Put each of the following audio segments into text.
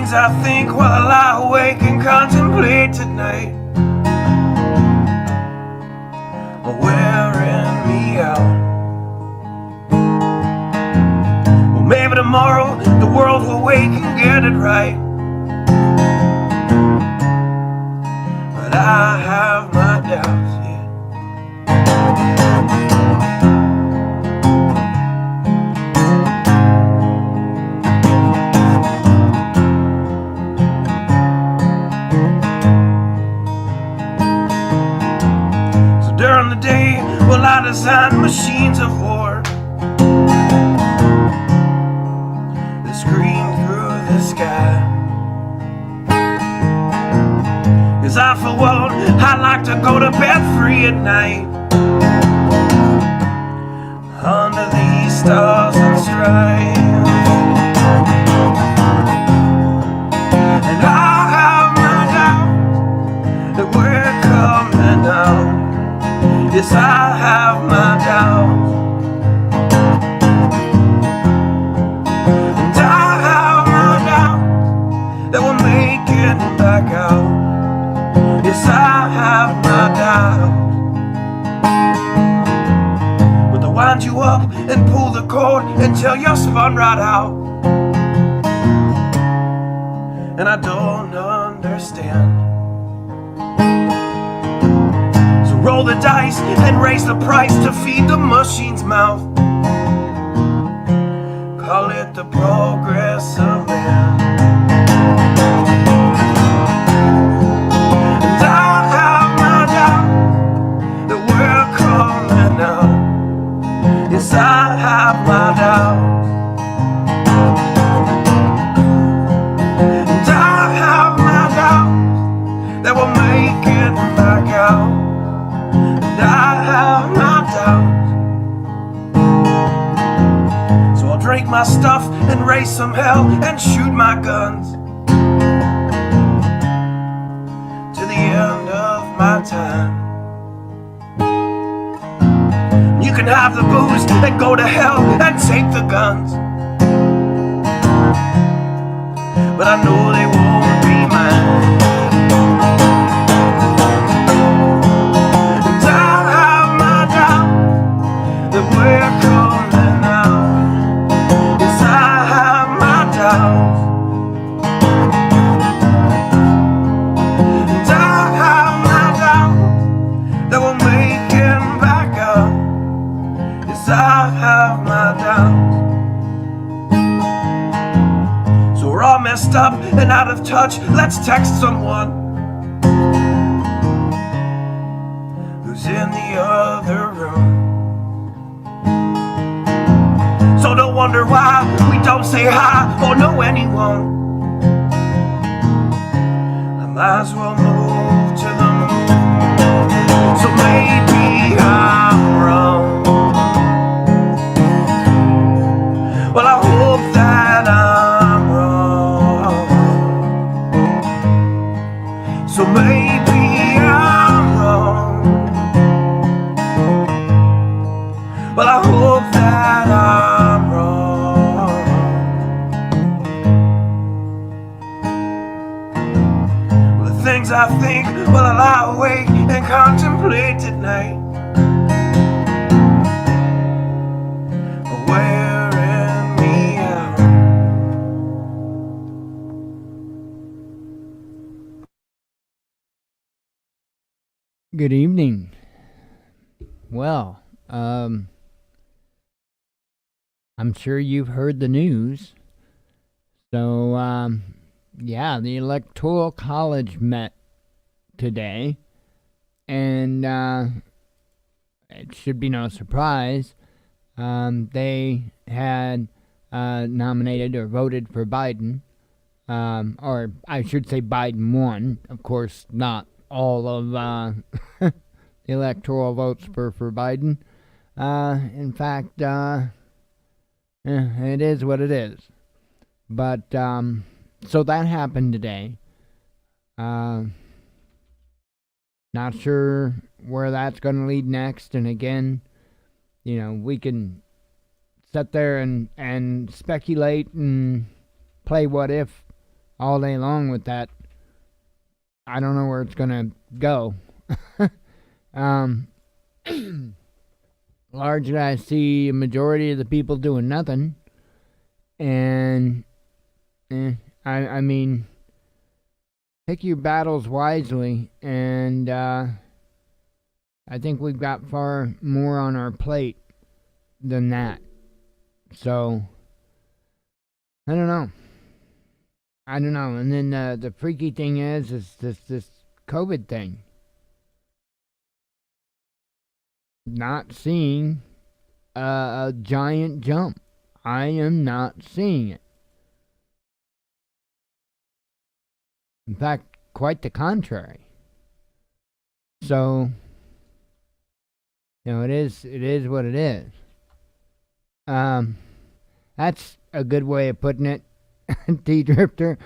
things I think while I lie awake and contemplate tonight are wearing me out. Well, maybe tomorrow the world will wake and get it right, but I have my doubts, yeah. So during the day, well, I design machines of war that scream through the sky. 'Cause I, for one, I like to go to bed free at night under these stars and stripes. And I have my doubt that we're coming out. Yes, I have my doubts. And I have my doubts that we'll make it back out. Yes, I have my doubts. But they'll wind you up and pull the cord until you're spun right out. And I don't understand. So roll the dice and raise the price to feed the machine's mouth. Call it the progress of man. Yes, I have my doubts. And I have my doubts that we'll make it back out. And I have my doubts. So I'll drink my stuff and raise some hell and shoot my guns to the end of my time. You can have the booze and go to hell and take the guns, but I know they won't be mine. And I have my doubt that we're coming out. Yes, I have my doubts. And I have my doubt that we'll make it back up. I have my doubts. So we're all messed up and out of touch. Let's text someone who's in the other room. So don't wonder why we don't say hi or know anyone. I might as well move to the moon. So maybe I'm wrong. Well, I hope that I'm wrong. So maybe I'm wrong. Well, I hope that I'm wrong. Well, the things I think while I lie awake and contemplate at night are wearing me out. Good evening. Well, I'm sure you've heard the news. So, yeah, the Electoral College met today, and it should be no surprise. They had nominated or voted for Biden, or I should say Biden won. Of course, not all of the electoral votes for Biden. In fact, it is what it is. But, so that happened today. Not sure where that's going to lead next. And again, you know, we can sit there and speculate and play what if all day long with that. I don't know where it's going to go. um, Largely, I see a majority of the people doing nothing. And, I mean, pick your battles wisely. And I think we've got far more on our plate than that. So, I don't know. And then the freaky thing is this COVID thing. Not seeing a giant jump. I am not seeing it. In fact, quite the contrary. So, it is what it is. That's a good way of putting it, T Drifter.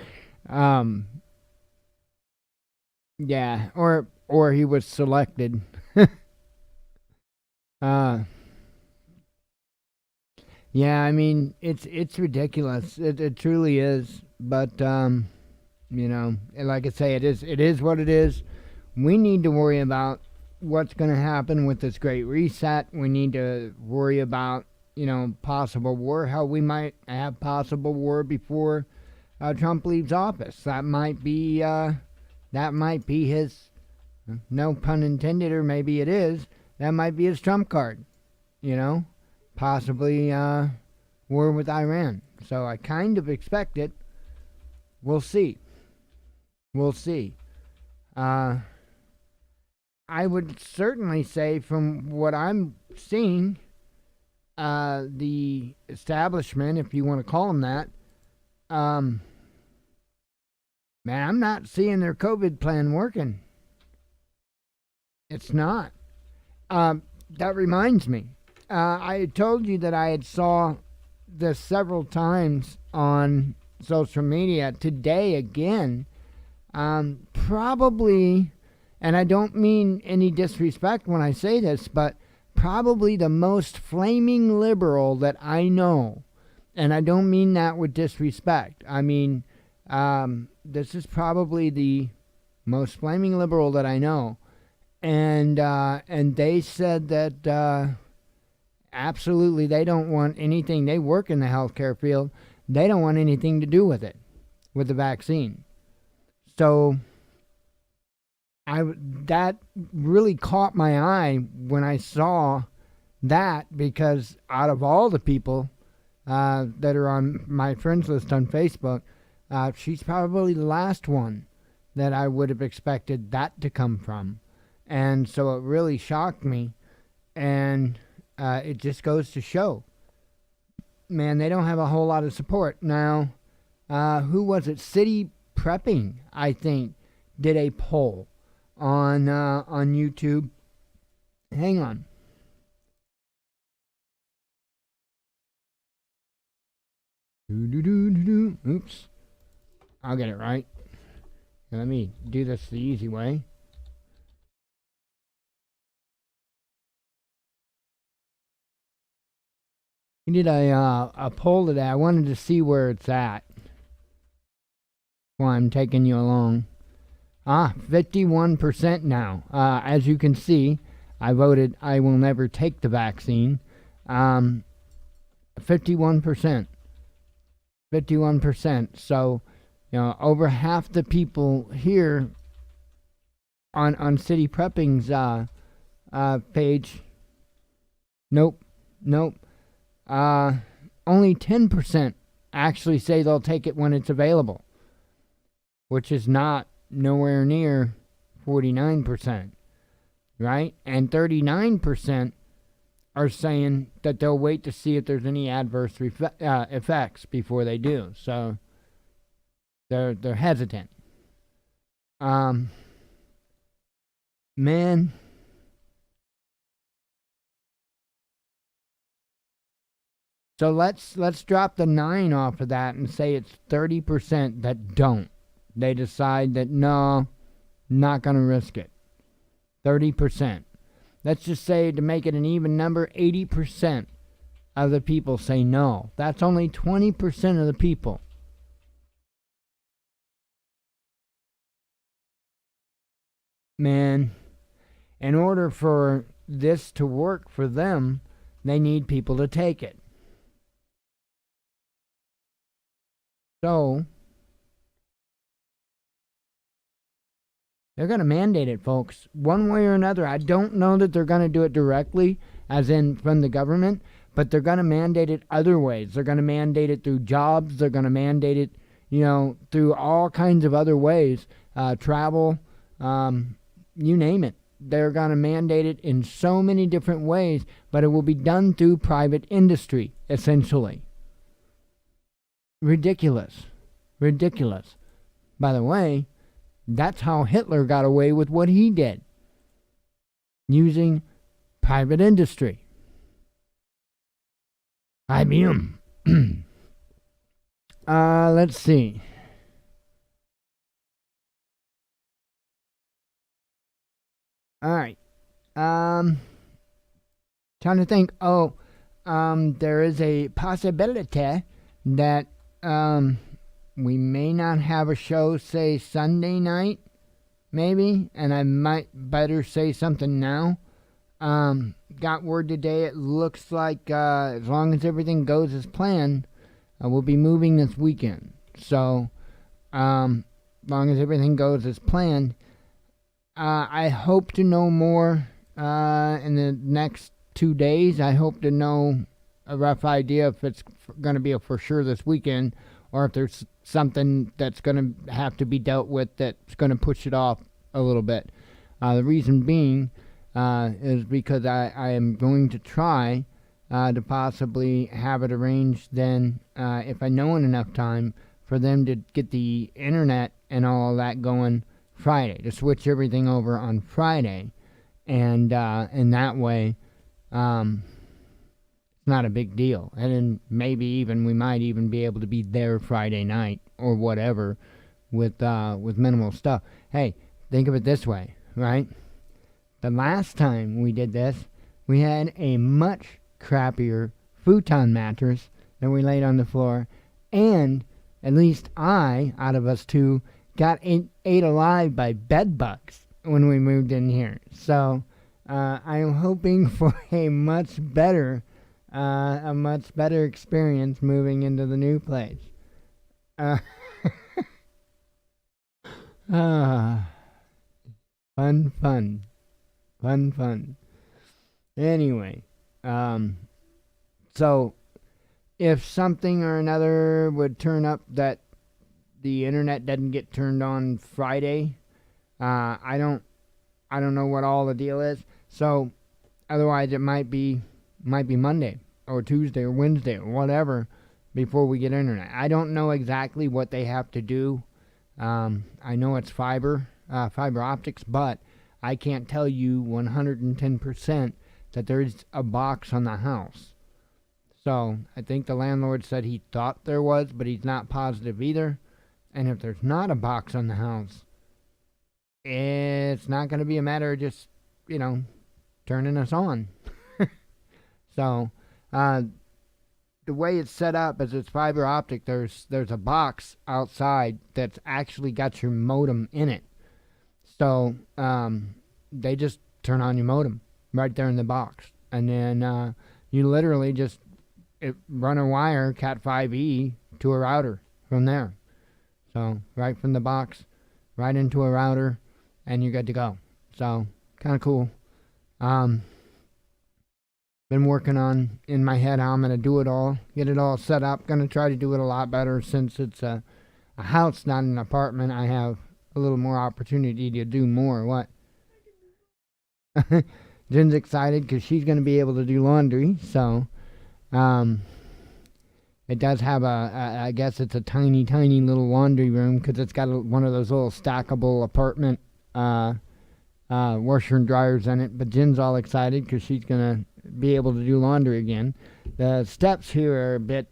Yeah, or he was selected. Yeah, I mean it's ridiculous. It truly is. But like I say, it is what it is. We need to worry about what's going to happen with this great reset. We need to worry about possible war. How we might have possible war before Trump leaves office. That might be his, no pun intended, or maybe it is. That might be his trump card. Possibly war with Iran. So I kind of expect it. We'll see. I would certainly say, from what I'm seeing, the establishment, if you want to call them that, man, I'm not seeing their COVID plan working. It's not. That reminds me. I told you that I had saw this several times on social media. Today again, probably, and I don't mean any disrespect when I say this, but probably the most flaming liberal that I know. And I don't mean that with disrespect. I mean, this is probably the most flaming liberal that I know. And they said that absolutely they don't want anything. They work in the healthcare field. They don't want anything to do with it, with the vaccine. So that really caught my eye when I saw that, because out of all the people that are on my friends list on Facebook, she's probably the last one that I would have expected that to come from. And so it really shocked me. And it just goes to show, man, they don't have a whole lot of support. Now, who was it? City Prepping, I think, did a poll on YouTube. Hang on. Oops. I'll get it right. Let me do this the easy way. He did a poll today. I wanted to see where it's at. Well, I'm taking you along. 51% now. As you can see, I voted I will never take the vaccine. 51%. 51%. So, over half the people here on City Prepping's page. Nope. Only 10% actually say they'll take it when it's available, which is nowhere near 49%, right? And 39% are saying that they'll wait to see if there's any adverse effects before they do. So they're hesitant. Man. So let's drop the 9 off of that and say it's 30% that don't. They decide that no, not going to risk it. 30%. Let's just say, to make it an even number, 80% of the people say no. That's only 20% of the people. man, in order for this to work for them, they need people to take it. So, they're going to mandate it, folks, one way or another. I don't know that they're going to do it directly, as in from the government, but they're going to mandate it other ways. They're going to mandate it through jobs. They're going to mandate it, through all kinds of other ways, travel, you name it. They're going to mandate it in so many different ways, but it will be done through private industry, essentially. Ridiculous. Ridiculous. By the way, that's how Hitler got away with what he did, using private industry. IBM. Let's see. All right. Trying to think. There is a possibility that we may not have a show, say, Sunday night, maybe, and I might better say something now. Got word today, it looks like as long as everything goes as planned, we'll be moving this weekend. So, as long as everything goes as planned, I hope to know more in the next 2 days. I hope to know a rough idea if it's going to be for sure this weekend, or if there's something that's going to have to be dealt with that's going to push it off a little bit. The reason being is because I am going to try to possibly have it arranged then, if I know in enough time, for them to get the internet and all of that going Friday, to switch everything over on Friday, and in that way, it's not a big deal. And then maybe even we might even be able to be there Friday night or whatever with minimal stuff. Hey, think of it this way, right? The last time we did this, we had a much crappier futon mattress that we laid on the floor, and at least I, out of us two, got ate alive by bed bugs when we moved in here. So I'm hoping for a much better experience moving into the new place. Fun. Anyway, so if something or another would turn up that the internet doesn't get turned on Friday, I don't know what all the deal is. So otherwise, it might be Monday or Tuesday or Wednesday or whatever before we get internet. I don't know exactly what they have to do. I know it's fiber optics, but I can't tell you 110% that there's a box on the house. So I think the landlord said he thought there was, but he's not positive either. And if there's not a box on the house, it's not going to be a matter of just, turning us on. So the way it's set up is it's fiber optic. There's a box outside that's actually got your modem in it. So they just turn on your modem right there in the box. And then you literally just run a wire, Cat 5e, to a router from there. So right from the box, right into a router, and you're good to go. So kind of cool. Been working on in my head how I'm going to do it all, get it all set up. Going to try to do it a lot better since it's a house, not an apartment. I have a little more opportunity to do more. What? Jen's excited because she's going to be able to do laundry. So, it does have I guess it's a tiny little laundry room because it's got one of those little stackable apartment washer and dryers in it. But Jen's all excited because she's going to be able to do laundry again. The steps here are a bit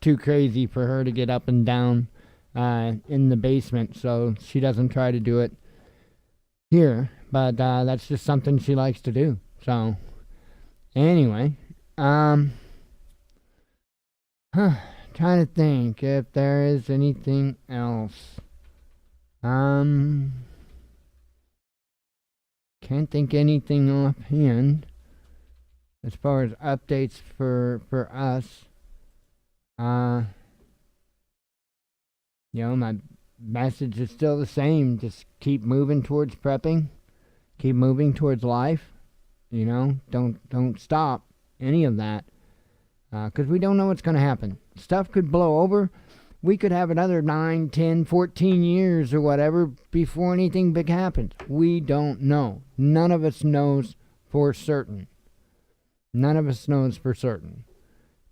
too crazy for her to get up and down in the basement, so she doesn't try to do it here. But that's just something she likes to do. So anyway, trying to think if there is anything else. can't think anything offhand as far as updates for us. My message is still the same. Just keep moving towards prepping. Keep moving towards life. Don't stop any of that. Because we don't know what's going to happen. Stuff could blow over. We could have another 9, 10, 14 years or whatever before anything big happens. We don't know. None of us knows for certain. None of us knows for certain.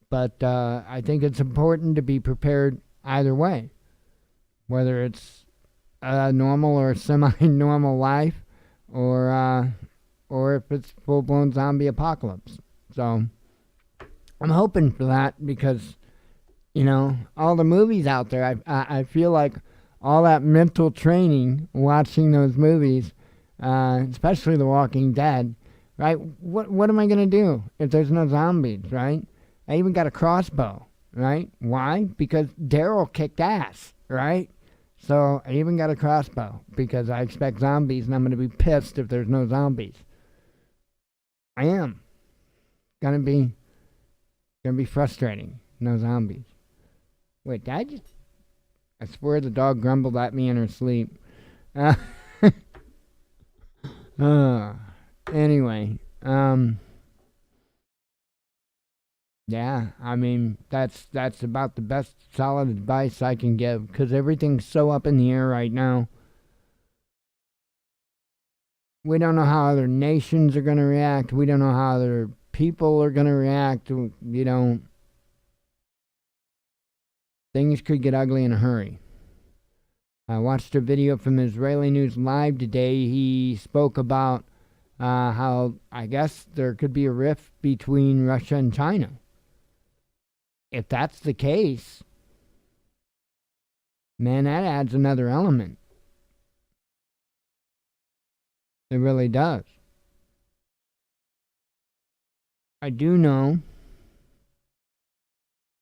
But I think it's important to be prepared either way. Whether it's a normal or semi-normal life, or if it's full-blown zombie apocalypse. So I'm hoping for that because, all the movies out there, I feel like all that mental training watching those movies, especially The Walking Dead, right? What am I going to do if there's no zombies, right? I even got a crossbow, right? Why? Because Daryl kicked ass, right? So I even got a crossbow because I expect zombies and I'm going to be pissed if there's no zombies. I am. Gonna be frustrating. No zombies. Wait, I swear the dog grumbled at me in her sleep. Anyway, yeah, I mean, that's about the best solid advice I can give, because everything's so up in the air right now. We don't know how other nations are going to react. We don't know how other people are going to react. Things could get ugly in a hurry. I watched a video from Israeli News Live today. He spoke about how, I guess, there could be a rift between Russia and China. If that's the case, man, that adds another element. It really does. I do know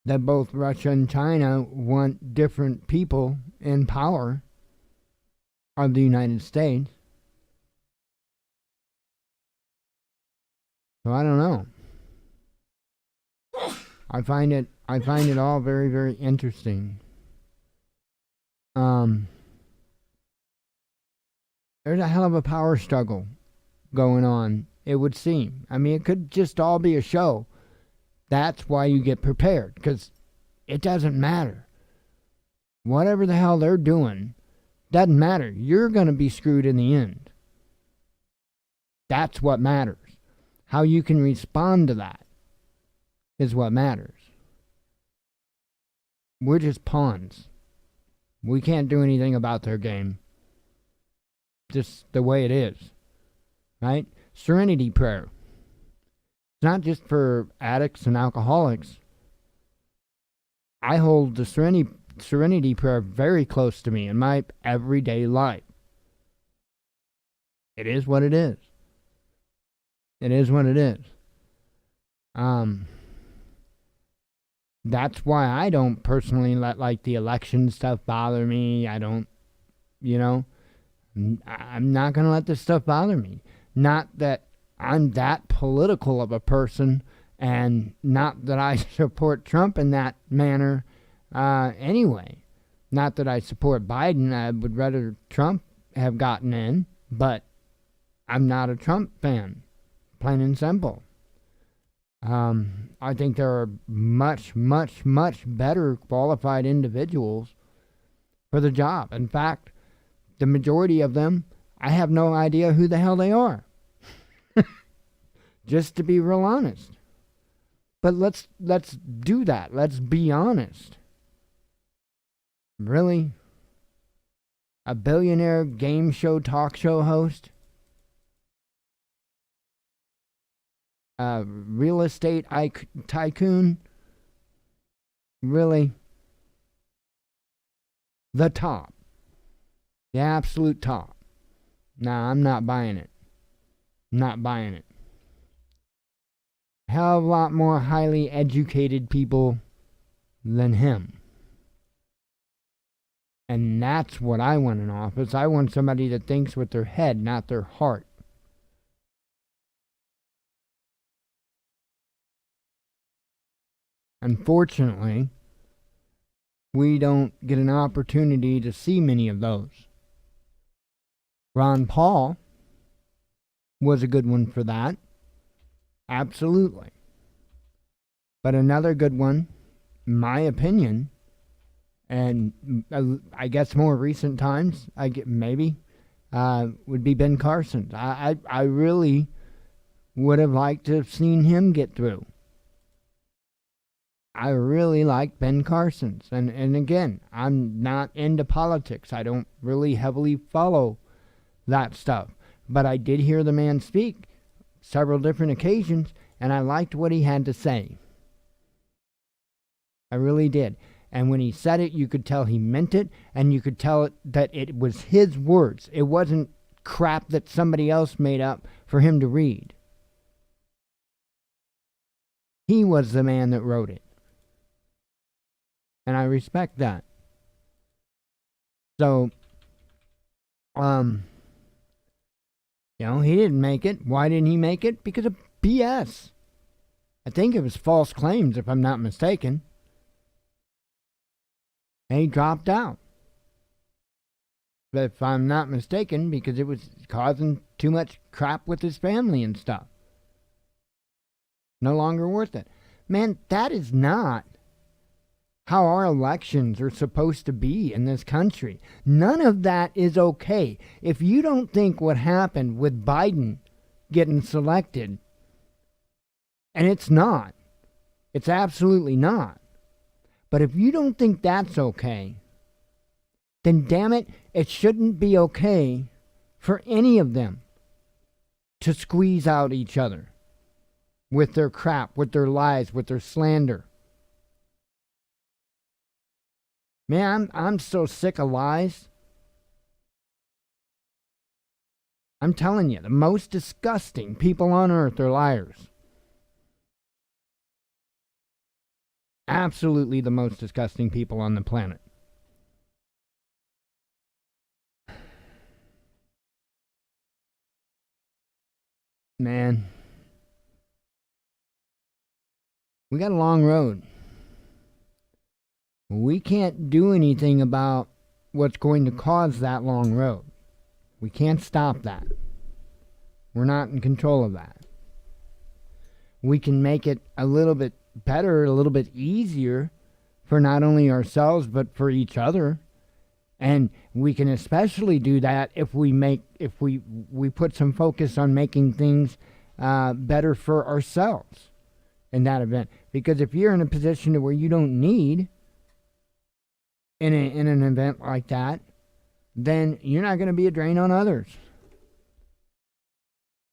that both Russia and China want different people in power of the United States. So I don't know. I find it all very, very interesting. There's a hell of a power struggle going on, it would seem. I mean, it could just all be a show. That's why you get prepared, because it doesn't matter. Whatever the hell they're doing, doesn't matter. You're going to be screwed in the end. That's what matters. How you can respond to that is what matters. We're just pawns. We can't do anything about their game. Just the way it is. Right? Serenity prayer. It's not just for addicts and alcoholics. I hold the serenity prayer very close to me in my everyday life. It is what it is. It is what it is. That's why I don't personally let the election stuff bother me. I don't, I'm not going to let this stuff bother me. Not that I'm that political of a person, and not that I support Trump in that manner anyway. Not that I support Biden. I would rather Trump have gotten in, but I'm not a Trump fan, plain and simple. I think there are much, much, much better qualified individuals for the job. In fact, the majority of them, I have no idea who the hell they are. Just to be real honest. But let's do that. Let's be honest. Really? A billionaire game show talk show host? A real estate tycoon? Really? The top. The absolute top. Nah, I'm not buying it. Not buying it. Hell of a lot more highly educated people than him. And that's what I want in office. I want somebody that thinks with their head, not their heart. Unfortunately, we don't get an opportunity to see many of those. Ron Paul was a good one for that. Absolutely. But another good one, in my opinion, and I guess more recent times, maybe, would be Ben Carson. I really would have liked to have seen him get through. I really like Ben Carson's. And again, I'm not into politics. I don't really heavily follow that stuff. But I did hear the man speak several different occasions, and I liked what he had to say. I really did. And when he said it, you could tell he meant it, and you could tell that it was his words. It wasn't crap that somebody else made up for him to read. He was the man that wrote it. And I respect that. So, he didn't make it. Why didn't he make it? Because of BS. I think it was false claims, if I'm not mistaken. And he dropped out. But if I'm not mistaken, because it was causing too much crap with his family and stuff. No longer worth it. Man, that is not how our elections are supposed to be in this country. None of that is okay. If you don't think what happened with Biden getting selected, and it's not, it's absolutely not. But if you don't think that's okay, then damn it, it shouldn't be okay for any of them to squeeze out each other with their crap, with their lies, with their slander. Man, I'm so sick of lies. I'm telling you, the most disgusting people on earth are liars. Absolutely the most disgusting people on the planet. Man, we got a long road. We can't do anything about what's going to cause that long road. We can't stop that. We're not in control of that. We can make it a little bit better, a little bit easier for not only ourselves but for each other. And we can especially do that if we put some focus on making things better for ourselves in that event. Because if you're in a position where you don't need in an event like that, then you're not going to be a drain on others.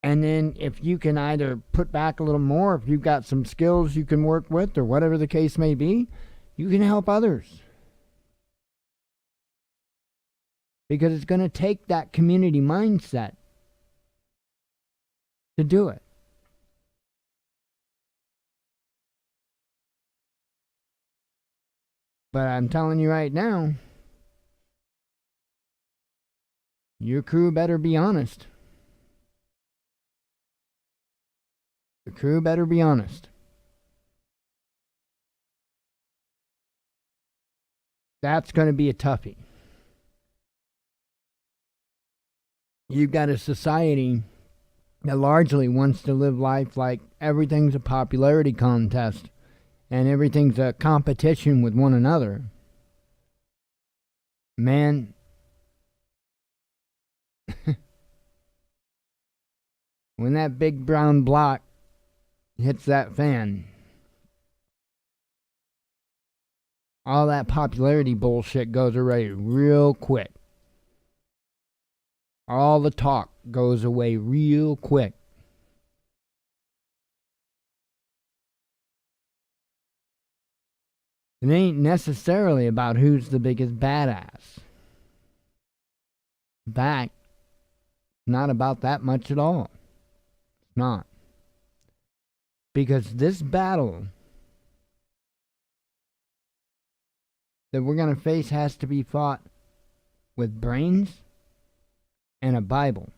And then if you can either put back a little more, if you've got some skills you can work with, or whatever the case may be, you can help others. Because it's going to take that community mindset to do it. But I'm telling you right now, your crew better be honest. Your crew better be honest. That's going to be a toughie. You've got a society that largely wants to live life like everything's a popularity contest and everything's a competition with one another. Man, when that big brown block hits that fan, all that popularity bullshit goes away real quick. All the talk goes away real quick. It ain't necessarily about who's the biggest badass. In fact, not about that much at all. It's not. Because this battle that we're going to face has to be fought with brains and a Bible.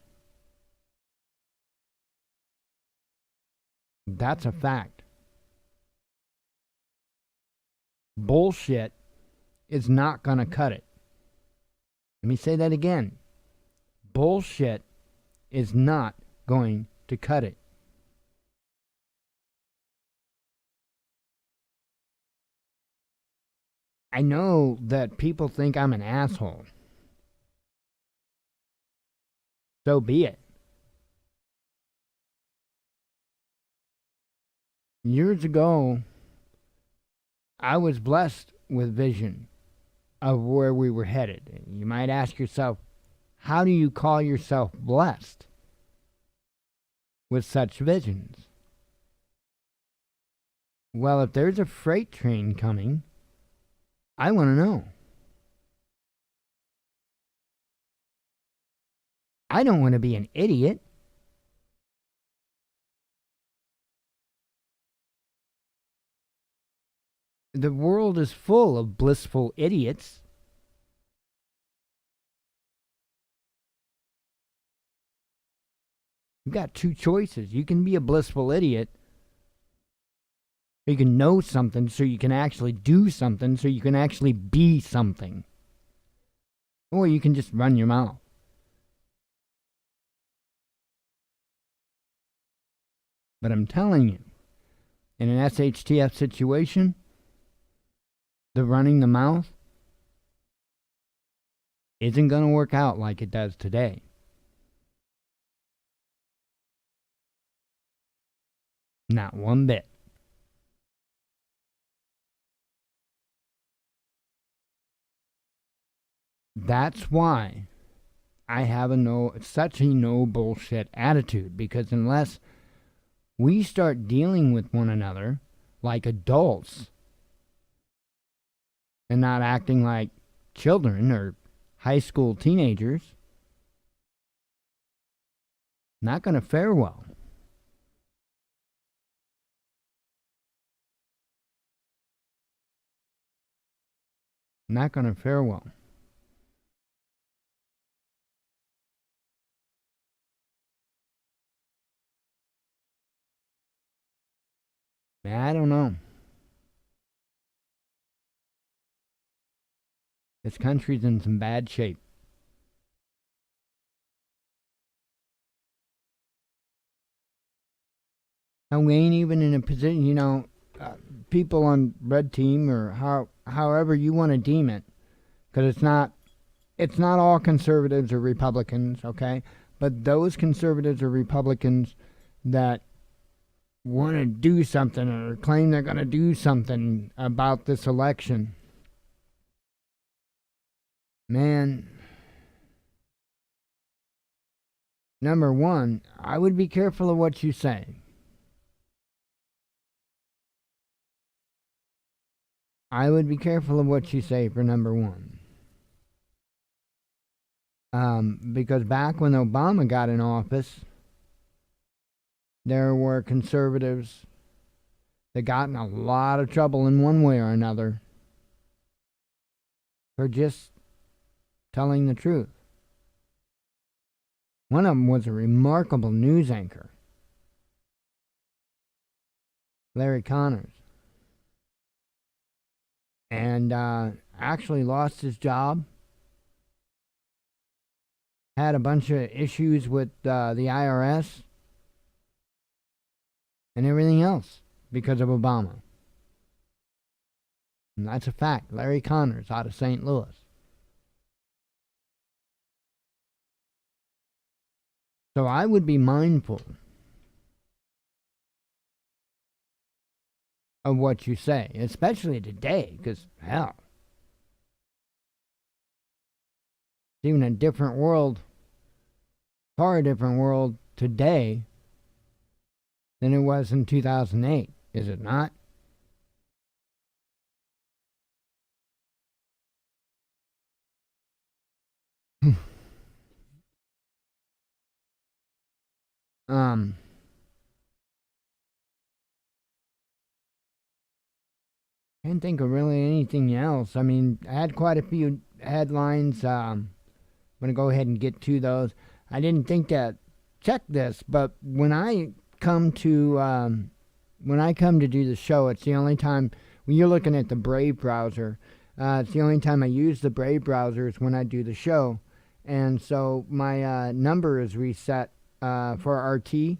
That's a fact. Bullshit is not going to cut it. Let me say that again. Bullshit is not going to cut it. I know that people think I'm an asshole. So be it. Years ago, I was blessed with vision of where we were headed. You might ask yourself, how do you call yourself blessed with such visions? Well, if there's a freight train coming, I want to know. I don't want to be an idiot. The world is full of blissful idiots. You've got two choices. You can be a blissful idiot, or you can know something so you can actually do something, so you can actually be something. Or you can just run your mouth. But I'm telling you, in an SHTF situation, the running the mouth isn't going to work out like it does today. Not one bit. That's why I have such a no bullshit attitude, because unless we start dealing with one another like adults and not acting like children or high school teenagers, not going to fare well. Not going to fare well. I don't know. This country's in some bad shape. And we ain't even in a position, people on red team or however you want to deem it, because it's not all conservatives or Republicans, okay? But those conservatives or Republicans that want to do something or claim they're going to do something about this election, man, number one, I would be careful of what you say. I would be careful of what you say, for number one. Because back when Obama got in office, there were conservatives that got in a lot of trouble in one way or another for just telling the truth. One of them was a remarkable news anchor, Larry Connors, and actually lost his job, had a bunch of issues with the IRS and everything else because of Obama. And that's a fact. Larry Connors out of St. Louis. So I would be mindful of what you say, especially today, because, hell, it's even a different world, far different world today than it was in 2008, is it not? Can't think of really anything else. I mean, I had quite a few headlines. I'm going to go ahead and get to those. I didn't think to check this, but when I come to do the show, it's the only time when you're looking at the Brave browser. It's the only time I use the Brave browser is when I do the show. And so my number is reset for RT,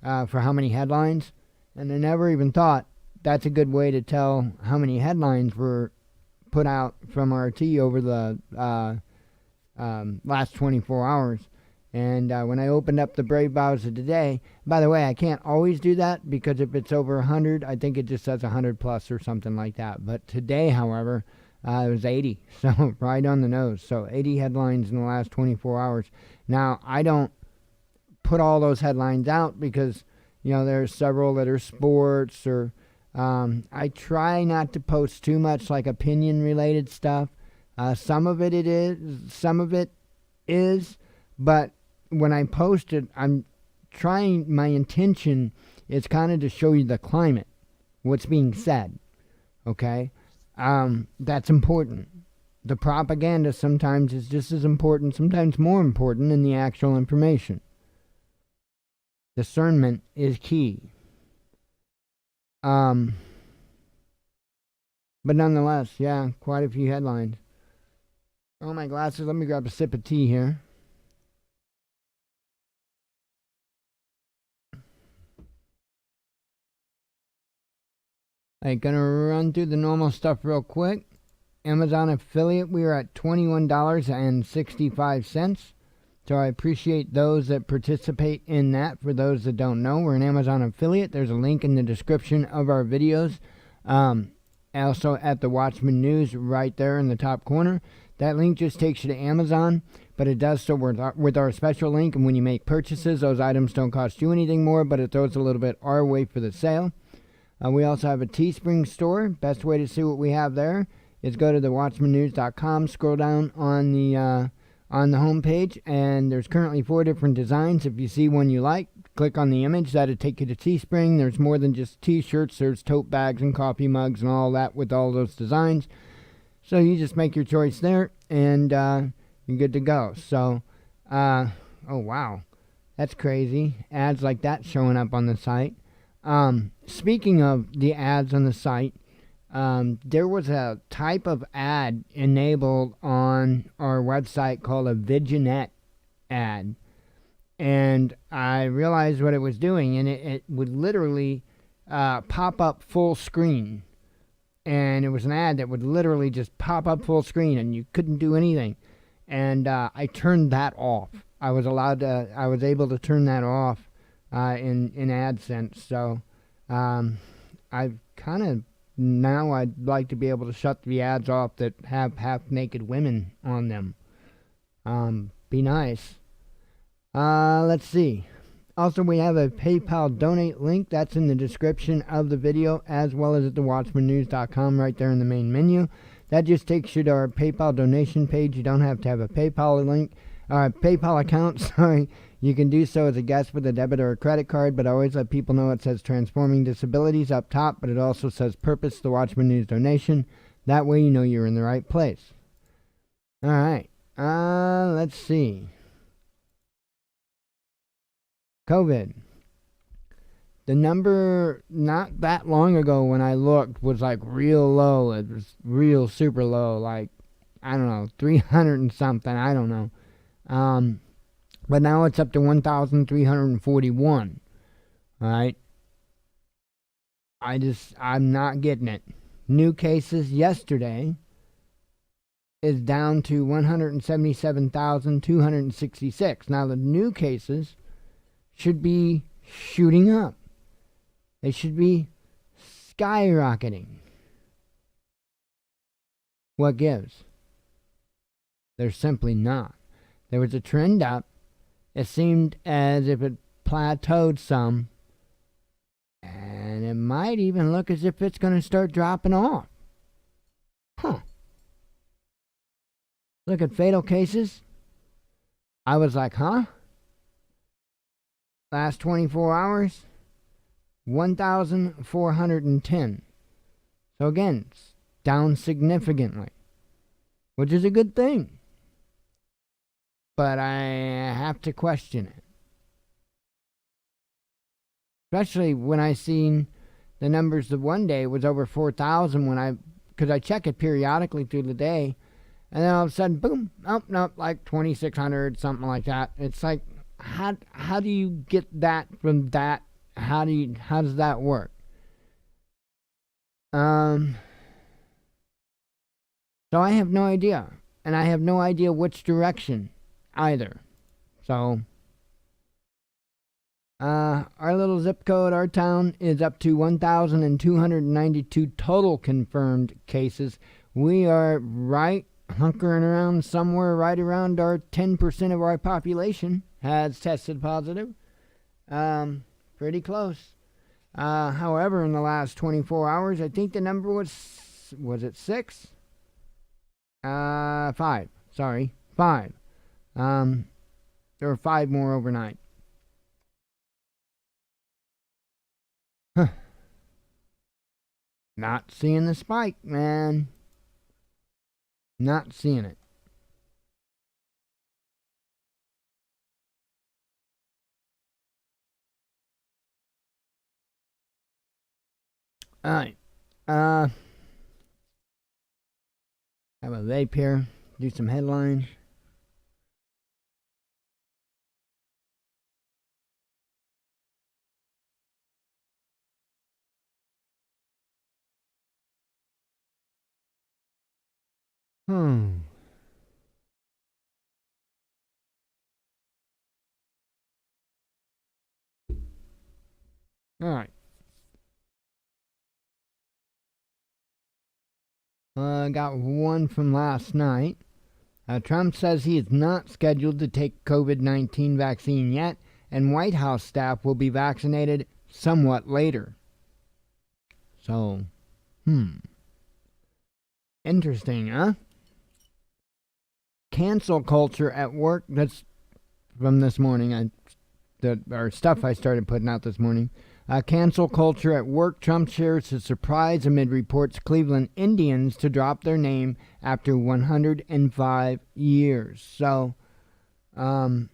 for how many headlines. And I never even thought that's a good way to tell how many headlines were put out from RT over the last 24 hours. And when I opened up the Brave browser today, by the way, I can't always do that because if it's over 100, I think it just says 100 plus or something like that. But today, however, it was 80, so right on the nose. So 80 headlines in the last 24 hours. Now, I don't put all those headlines out because, there's several that are sports or I try not to post too much like opinion-related stuff. Some of it is, but when I post it, my intention is kind of to show you the climate, what's being said, okay? That's important. The propaganda sometimes is just as important, sometimes more important than the actual information. Discernment is key. But nonetheless, yeah, quite a few headlines. Oh, my glasses. Let me grab a sip of tea here. I'm going to run through the normal stuff real quick. Amazon affiliate, we are at $21.65. So I appreciate those that participate in that. For those that don't know, we're an Amazon affiliate. There's a link in the description of our videos. Also at the Watchman News right there in the top corner. That link just takes you to Amazon, but it does so with our special link. And when you make purchases, those items don't cost you anything more, but it throws a little bit our way for the sale. We also have a Teespring store. Best way to see what we have there is go to the watchmannews.com, scroll down on the homepage, and there's currently 4 different designs. If you see one you like, click on the image. That'll take you to Teespring. There's more than just t-shirts. There's tote bags and coffee mugs and all that with all those designs. So you just make your choice there, and you're good to go. So, oh wow, that's crazy. Ads like that showing up on the site. Speaking of the ads on the site, there was a type of ad enabled on our website called a Vignette ad. And I realized what it was doing, and it would literally pop up full screen. And it was an ad that would literally just pop up full screen, and you couldn't do anything. And I turned that off. I was able to turn that off in AdSense. So I've kind of now I'd like to be able to shut the ads off that have half-naked women on them. Be nice. Let's see. Also, we have a PayPal donate link. That's in the description of the video, as well as at the watchmannews.com right there in the main menu. That just takes you to our PayPal donation page. You don't have to have a PayPal account, sorry. You can do so as a guest with a debit or a credit card, but I always let people know it says Transforming Disabilities up top, but it also says Purpose, the Watchman News donation. That way you know you're in the right place. All right. Let's see. COVID. The number not that long ago when I looked was like real low. It was real super low, like, I don't know, 300 and something. I don't know. But now it's up to 1,341. All right. I'm not getting it. New cases yesterday is down to 177,266. Now the new cases should be shooting up. They should be skyrocketing. What gives? They're simply not. There was a trend up. It seemed as if it plateaued some. And it might even look as if it's going to start dropping off. Huh. Look at fatal cases. I was like, huh? Last 24 hours, 1,410. So again, it's down significantly, which is a good thing. But I have to question it. Especially when I seen the numbers the one day was over 4,000 because I check it periodically through the day, and then all of a sudden, boom, oh, no, like 2,600, something like that. It's like, how do you get that from that? How does that work? So I have no idea, and I have no idea which direction either. So, our little zip code, our town, is up to 1,292 total confirmed cases. We are hunkering around somewhere right around our 10% of our population has tested positive. Pretty close. However, in the last 24 hours, I think the number was it 6? 5. Sorry, 5. There were 5 more overnight. Huh. Not seeing the spike, man. Not seeing it. All right. Have a vape here. Do some headlines. All right. Got one from last night. Trump says he is not scheduled to take COVID-19 vaccine yet, and White House staff will be vaccinated somewhat later. So, interesting, huh? Cancel culture at work. That's from this morning. Stuff I started putting out this morning. Cancel culture at work. Trump shares his surprise amid reports Cleveland Indians to drop their name after 105 years. So, I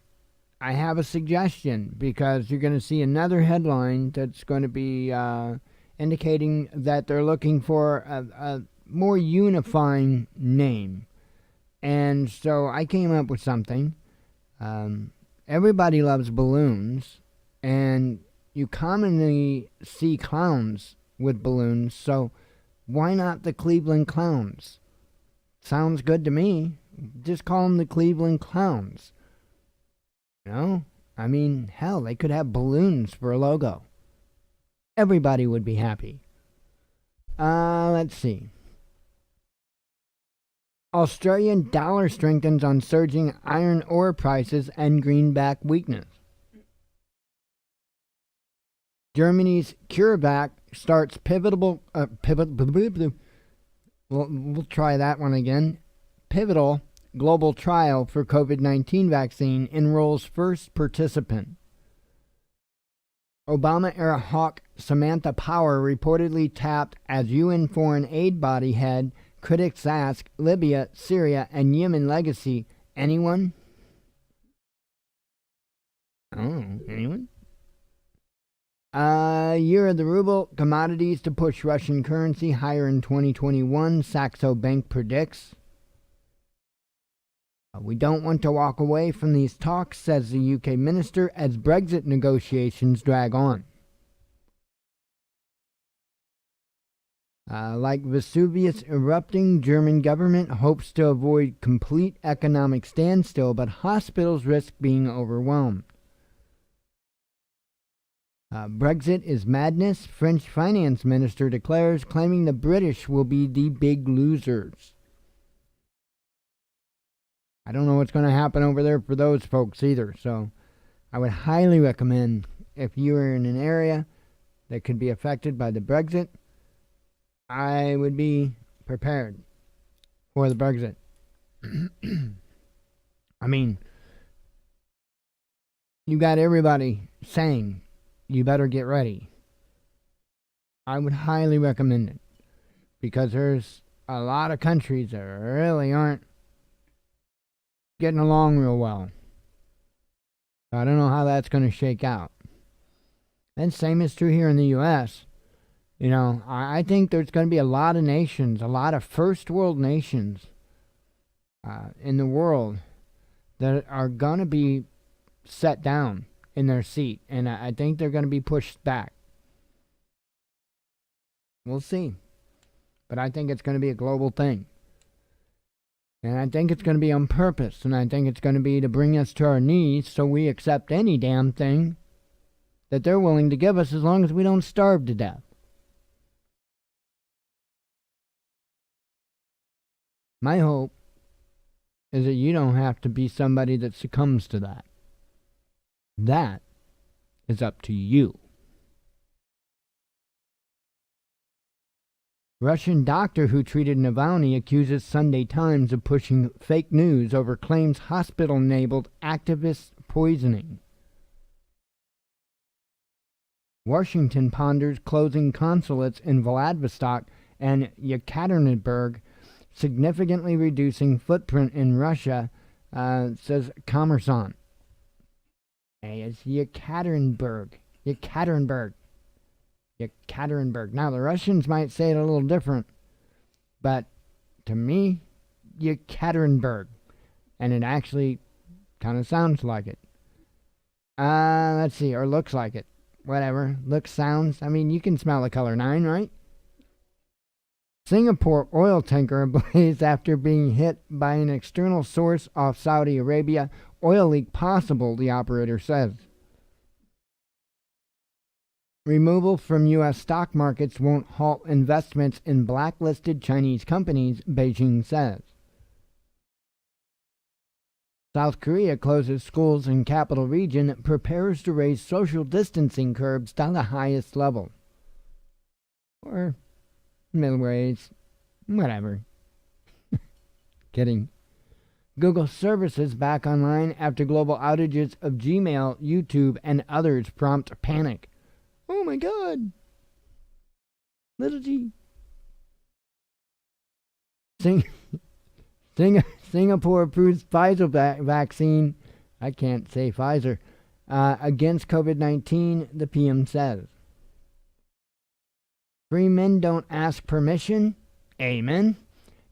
have a suggestion, because you're going to see another headline that's going to be indicating that they're looking for a more unifying name. And so I came up with something. Everybody loves balloons, and you commonly see clowns with balloons, so why not the Cleveland Clowns? Sounds good to me. Just call them the Cleveland Clowns. You know? I mean, hell, they could have balloons for a logo. Everybody would be happy. Let's see. Australian dollar strengthens on surging iron ore prices and greenback weakness. Germany's CureVac starts pivotal. We'll try that one again. Pivotal global trial for COVID-19 vaccine enrolls first participant. Obama-era hawk Samantha Power reportedly tapped as UN foreign aid body head. Critics ask, Libya, Syria, and Yemen legacy. Anyone? Oh, anyone? Year of the ruble. Commodities to push Russian currency higher in 2021. Saxo Bank predicts. We don't want to walk away from these talks, says the UK minister, as Brexit negotiations drag on. Like Vesuvius erupting, German government hopes to avoid complete economic standstill, but hospitals risk being overwhelmed. Brexit is madness, French finance minister declares, claiming the British will be the big losers. I don't know what's going to happen over there for those folks either, so I would highly recommend, if you are in an area that could be affected by the Brexit, I would be prepared for the Brexit. I mean, you got everybody saying you better get ready. I would highly recommend it, because there's a lot of countries that really aren't getting along real well. I don't know how that's going to shake out. And same is true here in the U.S. I think there's going to be a lot of nations, a lot of first world nations in the world that are going to be set down in their seat. And I think they're going to be pushed back. We'll see. But I think it's going to be a global thing. And I think it's going to be on purpose. And I think it's going to be to bring us to our knees so we accept any damn thing that they're willing to give us as long as we don't starve to death. My hope is that you don't have to be somebody that succumbs to that. That is up to you. Russian doctor who treated Navalny accuses Sunday Times of pushing fake news over claims hospital-enabled activist poisoning. Washington ponders closing consulates in Vladivostok and Yekaterinburg, significantly reducing footprint in Russia, says Kommersant. Hey, it's Yekaterinburg. Now, the Russians might say it a little different, but to me, Yekaterinburg. And it actually kind of sounds like it. Let's see, or looks like it. Whatever. Looks, sounds. I mean, you can smell the color 9, right? Singapore oil tanker ablaze after being hit by an external source off Saudi Arabia. Oil leak possible, the operator says. Removal from U.S. stock markets won't halt investments in blacklisted Chinese companies, Beijing says. South Korea closes schools in capital region, prepares to raise social distancing curbs to the highest level. Or midways, whatever. Kidding. Google services back online after global outages of Gmail, YouTube, and others prompt panic. Oh my God. Little G. Singapore approves Pfizer vaccine. I can't say Pfizer. Against COVID-19, the PM says. Free men don't ask permission. Amen.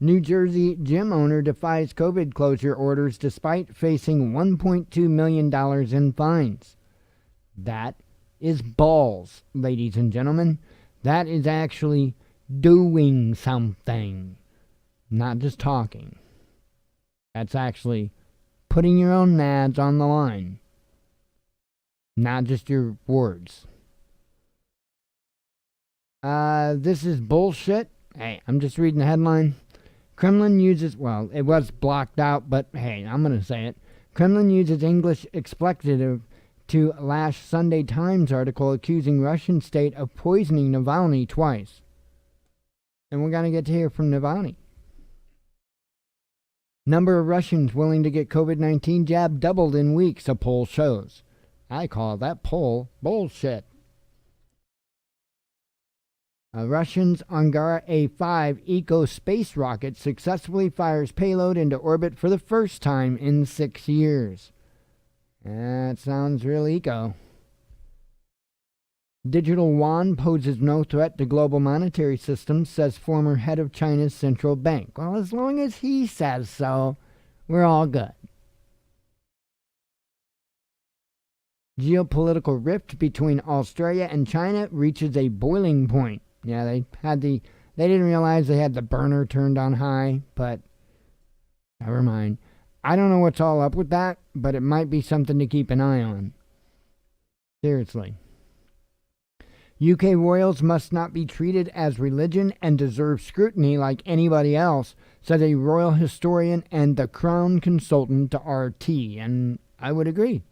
New Jersey gym owner defies COVID closure orders despite facing $1.2 million in fines. That is balls, ladies and gentlemen. That is actually doing something, not just talking. That's actually putting your own nads on the line, not just your words. This is bullshit. Hey, I'm just reading the headline. Kremlin uses, well, it was blocked out, but hey, I'm going to say it. Kremlin uses English expletive to lash Sunday Times article accusing Russian state of poisoning Navalny twice. And we're going to get to hear from Navalny. Number of Russians willing to get COVID-19 jab doubled in weeks, a poll shows. I call that poll bullshit. Russians' Angara A5 eco space rocket successfully fires payload into orbit for the first time in 6 years. That sounds real eco. Digital yuan poses no threat to global monetary system, says former head of China's central bank. Well, as long as he says so, we're all good. Geopolitical rift between Australia and China reaches a boiling point. Yeah, they didn't realize they had the burner turned on high, but never mind. I don't know what's all up with that, but it might be something to keep an eye on. Seriously. UK royals must not be treated as religion and deserve scrutiny like anybody else, said a royal historian and the Crown consultant to RT, and I would agree.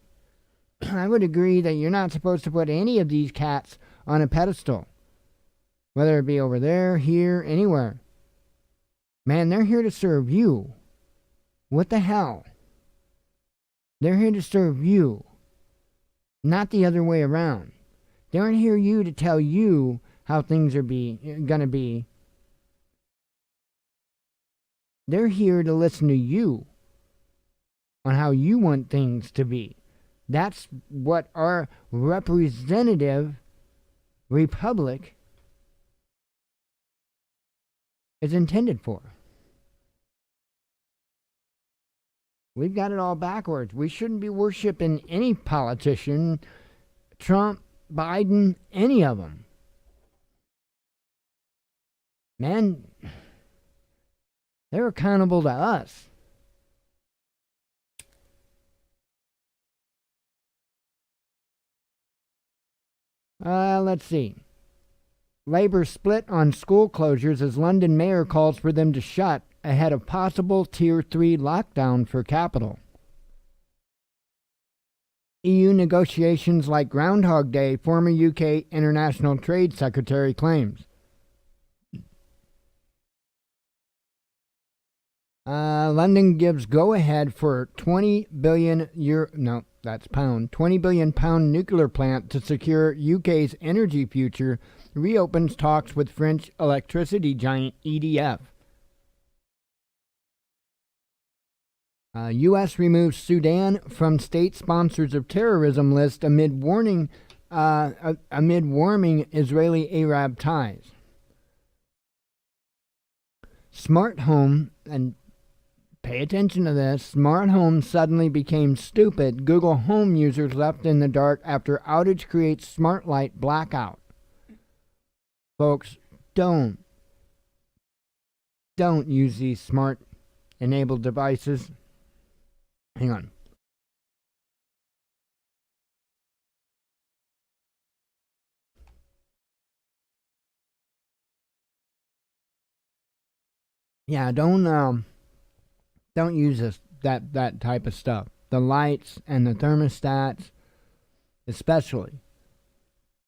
I would agree that you're not supposed to put any of these cats on a pedestal. Whether it be over there, here, anywhere. Man, they're here to serve you. What the hell? They're here to serve you. Not the other way around. They aren't here to tell you how things are gonna be. They're here to listen to you on how you want things to be. That's what our representative republic is intended for. We've got it all backwards. We shouldn't be worshiping any politician, Trump, Biden, any of them. Man, they're accountable to us. Let's see. Labour split on school closures as London mayor calls for them to shut ahead of possible Tier 3 lockdown for capital. EU negotiations like Groundhog Day, former UK International Trade Secretary claims. London gives go-ahead for 20 billion euro, no, that's pound, 20 billion pound nuclear plant to secure UK's energy future, reopens talks with French electricity giant EDF. U.S. removes Sudan from state sponsors of terrorism list amid warming Israeli-Arab ties. Smart home, and pay attention to this, smart home suddenly became stupid. Google Home users left in the dark after outage creates smart light blackout. Folks, don't use these smart enabled devices. Hang on. Yeah, don't use that type of stuff. The lights and the thermostats, especially.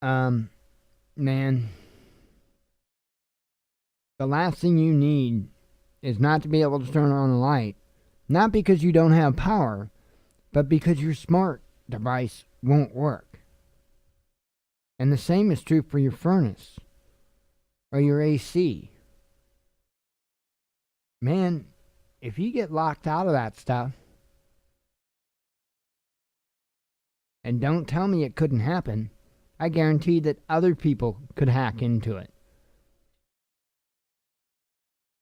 Man, the last thing you need is not to be able to turn on a light. Not because you don't have power, but because your smart device won't work. And the same is true for your furnace or your AC. Man, if you get locked out of that stuff, and don't tell me it couldn't happen, I guarantee that other people could hack into it.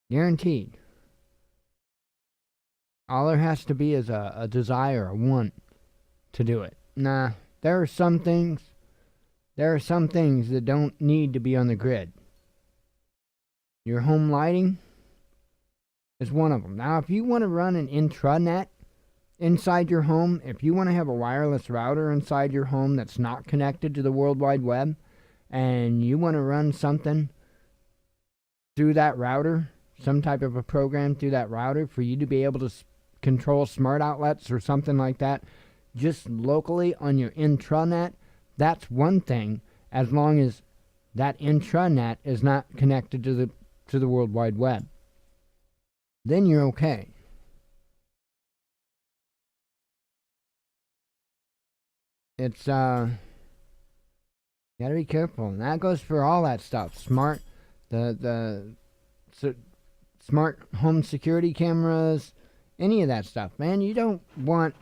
Guaranteed. All there has to be is a desire, a want to do it. Nah, there are some things that don't need to be on the grid. Your home lighting is one of them. Now, if you want to run an intranet inside your home, if you want to have a wireless router inside your home that's not connected to the World Wide Web, and you want to run something through that router, some type of a program through that router for you to be able to control smart outlets or something like that, just locally on your intranet, that's one thing, as long as that intranet is not connected to the World Wide Web. Then you're okay. It's you gotta be careful, and that goes for all that stuff. Smart smart home security cameras, any of that stuff, man. You don't want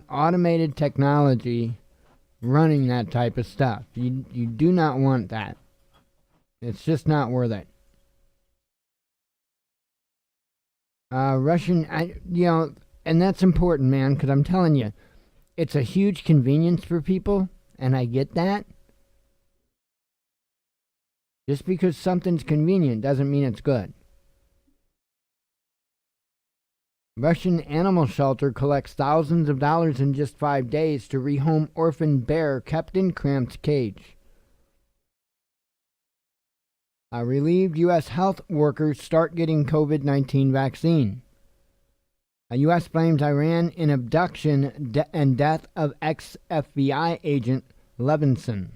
automated technology running that type of stuff. You do not want that. It's just not worth it. Russian, and that's important, man, because I'm telling you, it's a huge convenience for people, and I get that. Just because something's convenient doesn't mean it's good. Russian animal shelter collects thousands of dollars in just 5 days to rehome orphan bear kept in cramped cage. Relieved U.S. health workers start getting COVID-19 vaccine. U.S. blames Iran in abduction and death of ex-FBI agent Levinson.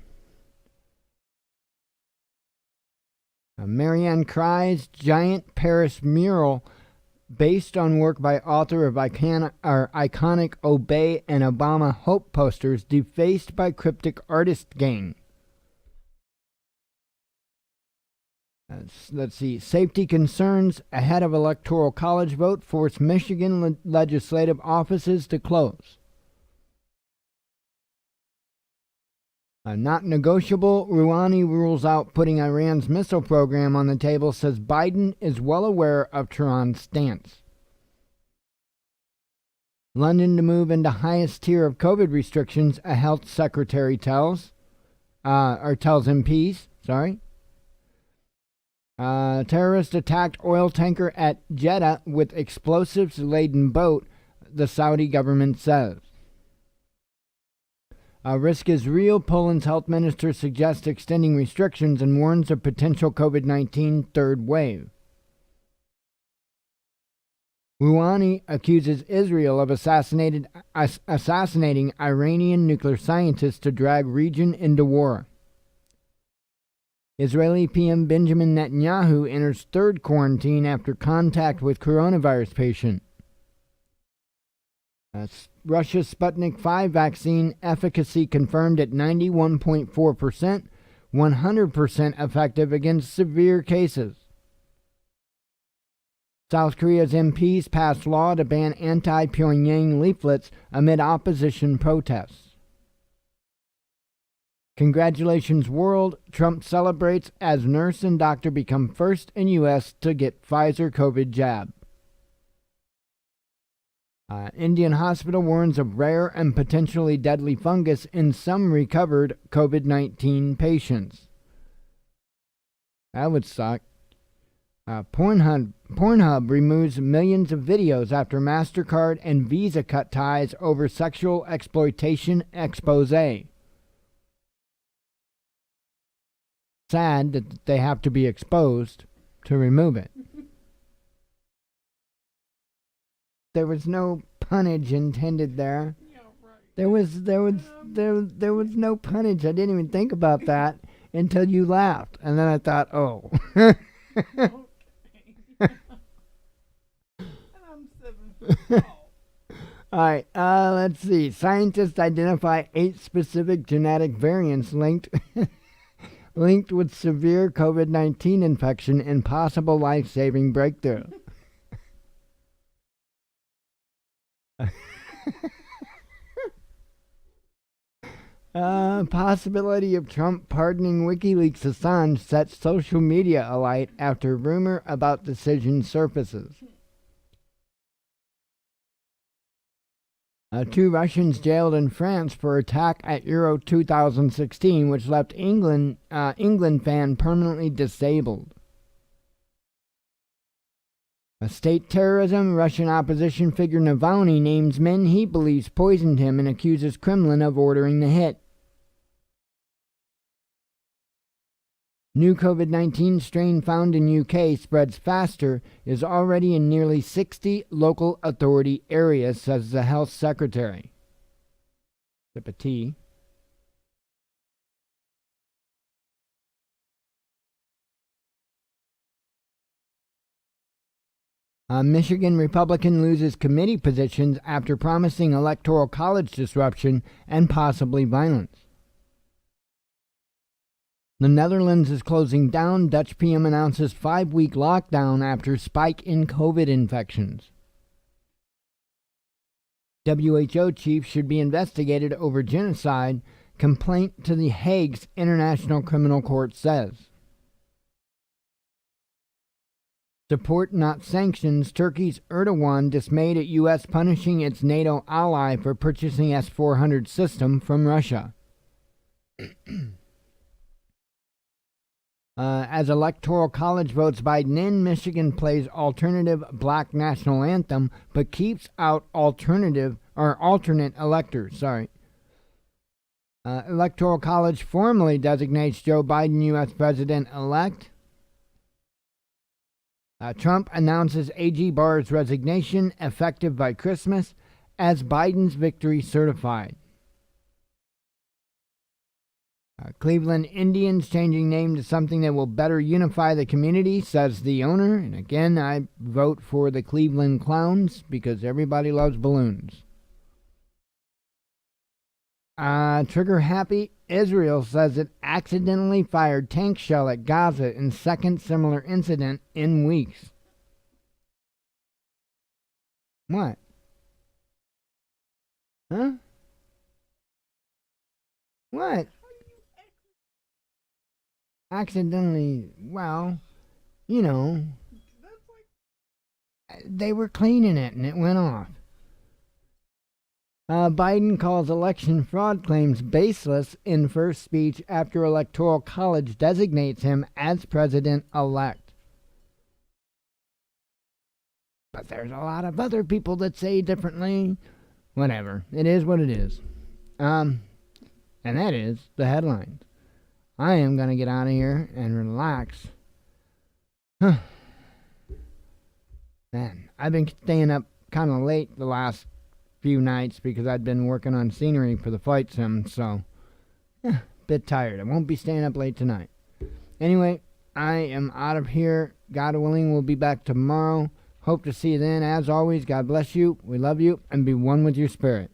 Marianne cries giant Paris mural based on work by author of iconic Obey and Obama Hope posters defaced by cryptic artist gang. Let's see. Safety concerns ahead of electoral college vote force Michigan legislative offices to close. Not negotiable. Rouhani rules out putting Iran's missile program on the table, says Biden is well aware of Tehran's stance. London to move into highest tier of COVID restrictions, a health secretary tells MPs. Terrorist attacked oil tanker at Jeddah with explosives-laden boat, the Saudi government says. Risk is real. Poland's health minister suggests extending restrictions and warns of potential COVID-19 third wave. Rouhani accuses Israel of assassinating Iranian nuclear scientists to drag region into war. Israeli PM Benjamin Netanyahu enters third quarantine after contact with coronavirus patient. Russia's Sputnik 5 vaccine efficacy confirmed at 91.4%, 100% effective against severe cases. South Korea's MPs passed law to ban anti-Pyongyang leaflets amid opposition protests. Congratulations world, Trump celebrates as nurse and doctor become first in U.S. to get Pfizer COVID jab. Indian hospital warns of rare and potentially deadly fungus in some recovered COVID-19 patients. That would suck. Pornhub removes millions of videos after MasterCard and Visa cut ties over sexual exploitation expose. Sad that they have to be exposed to remove it. There was no punnage intended there. Yeah, right. There was no punnage. I didn't even think about that until you laughed, and then I thought, oh. Okay. And I'm 7 foot tall. All right. Let's see. Scientists identify 8 specific genetic variants linked with severe COVID-19 infection and possible life-saving breakthrough. Possibility of Trump pardoning WikiLeaks Assange sets social media alight after rumor about decision surfaces. 2 Russians jailed in France for attack at Euro 2016, which left England fan permanently disabled. State terrorism. Russian opposition figure Navalny names men he believes poisoned him and accuses Kremlin of ordering the hit. New COVID-19 strain found in UK spreads faster, is already in nearly 60 local authority areas, says the health secretary. Sip of tea. Michigan Republican loses committee positions after promising electoral college disruption and possibly violence. The Netherlands is closing down. Dutch PM announces 5-week lockdown after spike in COVID infections. WHO chief should be investigated over genocide. Complaint to The Hague's International Criminal Court says. Support not sanctions. Turkey's Erdogan dismayed at U.S. punishing its NATO ally for purchasing S-400 system from Russia. As Electoral College votes Biden in, Michigan plays alternative black national anthem, but keeps out alternate electors. Electoral College formally designates Joe Biden U.S. President-elect. Trump announces AG Barr's resignation effective by Christmas as Biden's victory certified. Cleveland Indians changing name to something that will better unify the community, says the owner. And again, I vote for the Cleveland Clowns because everybody loves balloons. Trigger happy. Israel says it accidentally fired tank shell at Gaza in second similar incident in weeks. What? Huh? What? accidentally, well, you know, That's like they were cleaning it and it went off. Biden calls election fraud claims baseless in first speech after Electoral College designates him as president-elect. But there's a lot of other people that say differently. Whatever. It is what it is. And that is the headlines. I am going to get out of here and relax. Man, I've been staying up kind of late the last few nights because I've been working on scenery for the fight sim, so bit tired. I won't be staying up late tonight. Anyway, I am out of here. God willing, we'll be back tomorrow. Hope to see you then. As always, God bless you. We love you, and be one with your spirit.